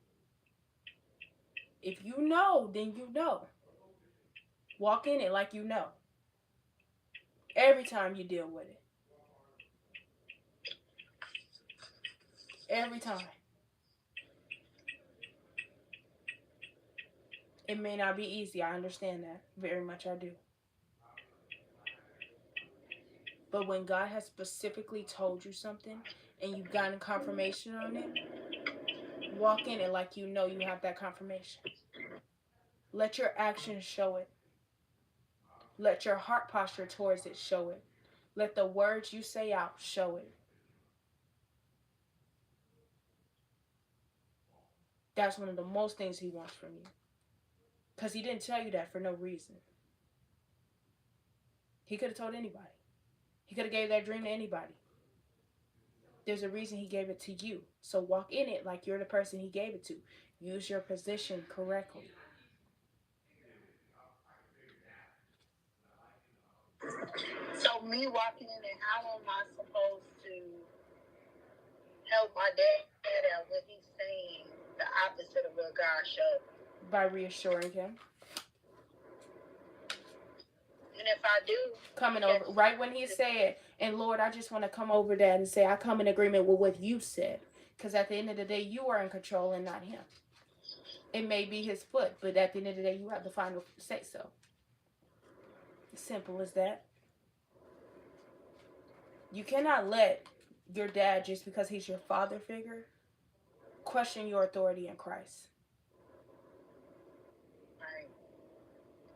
If you know, then you know. Walk in it like you know. Every time you deal with it. Every time. It may not be easy. I understand that. Very much I do. But when God has specifically told you something and you've gotten confirmation on it, walk in it like you know you have that confirmation. Let your actions show it. Let your heart posture towards it show it. Let the words you say out show it. That's one of the most things he wants from you. Because he didn't tell you that for no reason. He could have told anybody. He could have gave that dream to anybody. There's a reason he gave it to you. So walk in it like you're the person he gave it to. Use your position correctly. So me walking in and how am I supposed to help my dad out what he's saying the opposite of what God showed me? By reassuring him. And if I do, Coming over yes. right when he said, and Lord, I just want to come over that and say, I come in agreement with what you said. Because at the end of the day, you are in control and not him. It may be his foot, but at the end of the day, you have the final say so. Simple as that. You cannot let your dad, just because he's your father figure, question your authority in Christ. Right.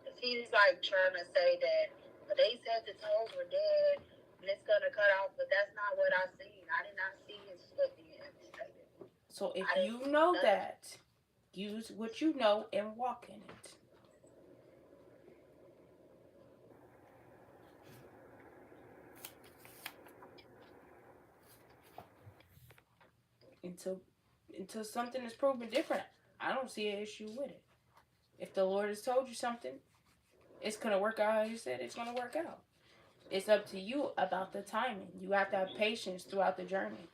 Because he's like trying to say that, but they said the toes were dead and it's going to cut off, but that's not what I seen. I did not see his foot being amputated. So if you know that, use what you know and walk in it. Until until something is proven different, I don't see an issue with it. If the Lord has told you something, it's gonna work out how He said it's gonna work out. It's up to you about the timing. You have to have patience throughout the journey.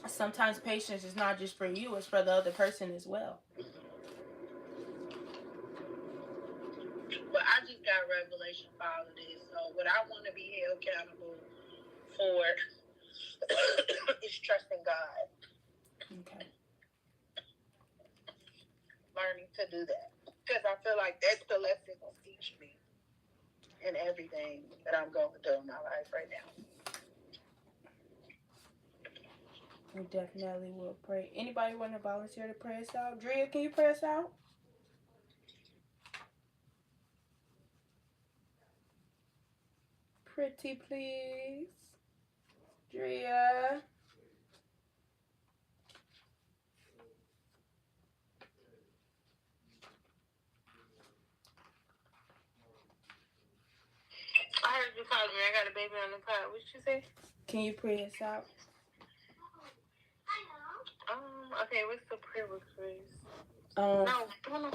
sometimes patience is not just for you, it's for the other person as well. But I just got revelation for all of this. So what I want to be held accountable for is trusting God, Okay. learning to do that. Because I feel like that's the lesson will teach me in everything that I'm going through in my life right now. We definitely will pray. Anybody want to volunteer to pray us out? Drea, can you pray us out? Pretty please. Drea. I heard you calling me. I got a baby on the pod. What you say? Can you pray us out? Okay, what's the prayer request? Um, No.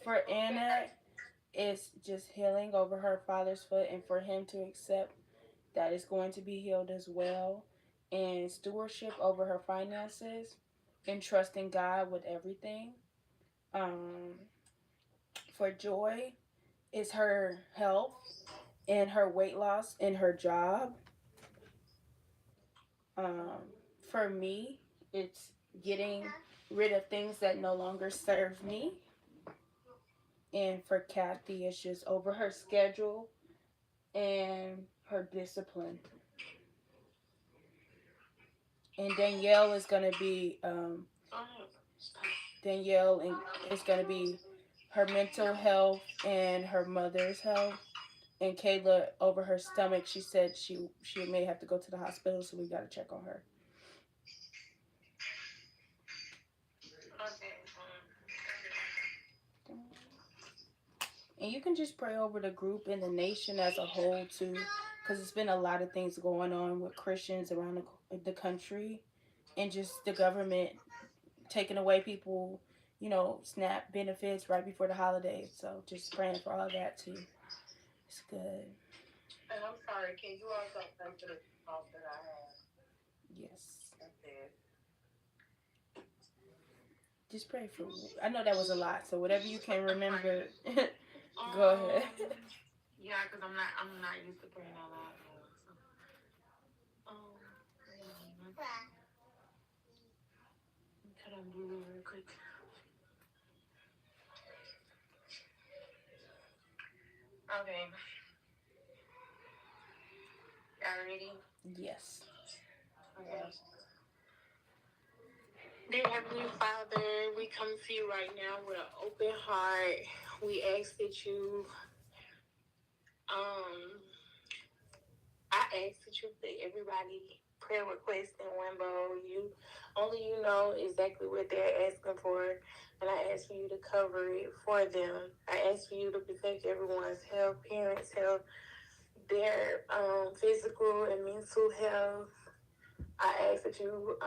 for Anna, it's just healing over her father's foot, and for him to accept that it's going to be healed as well, and stewardship over her finances, and trusting God with everything. Um, for Joy, is her health and her weight loss and her job. Um, for me, it's getting rid of things that no longer serve me. And for Kathy, it's just over her schedule and her discipline. And Danielle is going to be Danielle and is going to be her mental health and her mother's health. And Kayla over her stomach, she said she may have to go to the hospital, so we got to check on her. Okay. And you can just pray over the group and the nation as a whole too, because it's been a lot of things going on with Christians around the country, and just the government taking away people, SNAP benefits right before the holidays. So just praying for all that too. It's good. And I'm sorry, can you also pray for the house that I have? Yes. That's it. Just pray for. I know that was a lot, so whatever you can remember, go ahead. Yeah, because I'm not used to praying out loud. So. Cut on blue real quick. Okay. Y'all ready? Yes. Okay. Dear Heavenly Father, we come to you right now with an open heart. We ask that you, I ask that you put everybody prayer requests in one bowl. Only you know exactly what they're asking for, and I ask for you to cover it for them. I ask for you to protect everyone's health, parents' health, their physical and mental health. I ask that you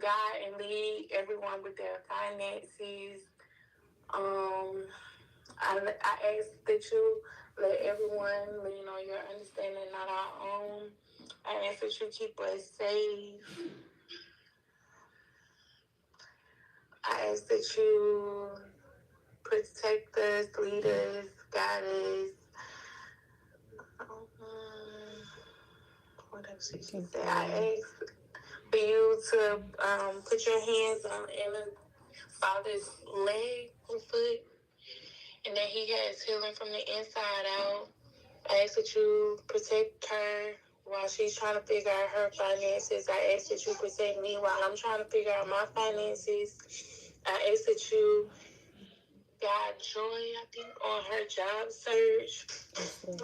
guide and lead everyone with their finances. I ask that you let everyone lean on your understanding, not our own. I ask that you keep us safe. I ask that you protect us, lead us, guide us. What else did you say? I ask for you to put your hands on Ella's father's leg or foot, and that he has healing from the inside out. I ask that you protect her while she's trying to figure out her finances. I ask that you protect me while I'm trying to figure out my finances. I ask that you guide Joy, I think, on her job search.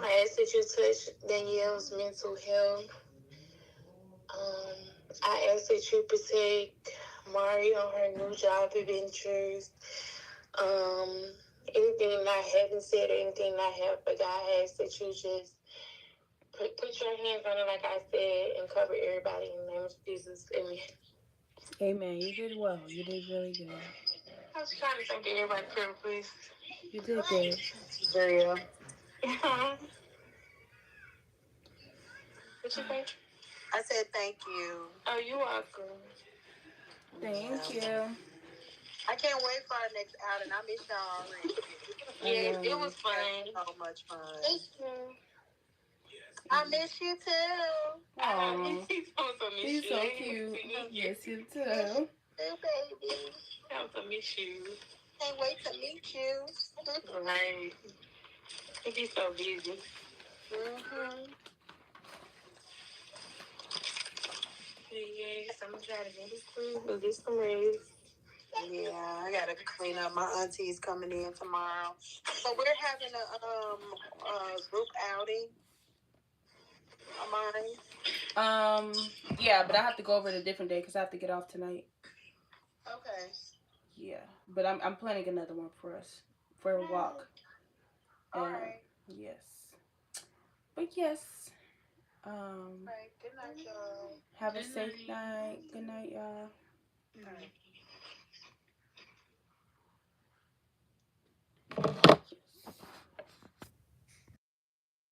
I ask that you touch Danielle's mental health. I ask that you protect Mari on her new job adventures. Anything I haven't said or anything I have forgot, I ask that you just put your hands on it, like I said, and cover everybody in the name of Jesus. Amen. Amen. You did well. You did really good. I was trying to think of everybody prayer, please. You did good. Yeah. What you think? I said thank you. Oh, you welcome. Thank Yeah. you. I can't wait for our next outing. I miss y'all already. Yes, it know. was fun. So much fun. Thank you. I miss you too. I Aw, he's supposed to miss he's you. so cute. You. Yes, you too. Hey, baby. I have to miss you. Can't wait to meet you. Right. He be so busy. Mm-hmm. Yes, I'm gonna try to get this food and get some rest. Yeah, I gotta clean up. My auntie's coming in tomorrow, so we're having a group outing of mine. Yeah, but I have to go over it a different day because I have to get off tonight. Okay. Yeah, but I'm planning another one for us for a walk. All And right. yes, but yes. All right. Good night, y'all. Have a safe night. Good night, y'all. All right.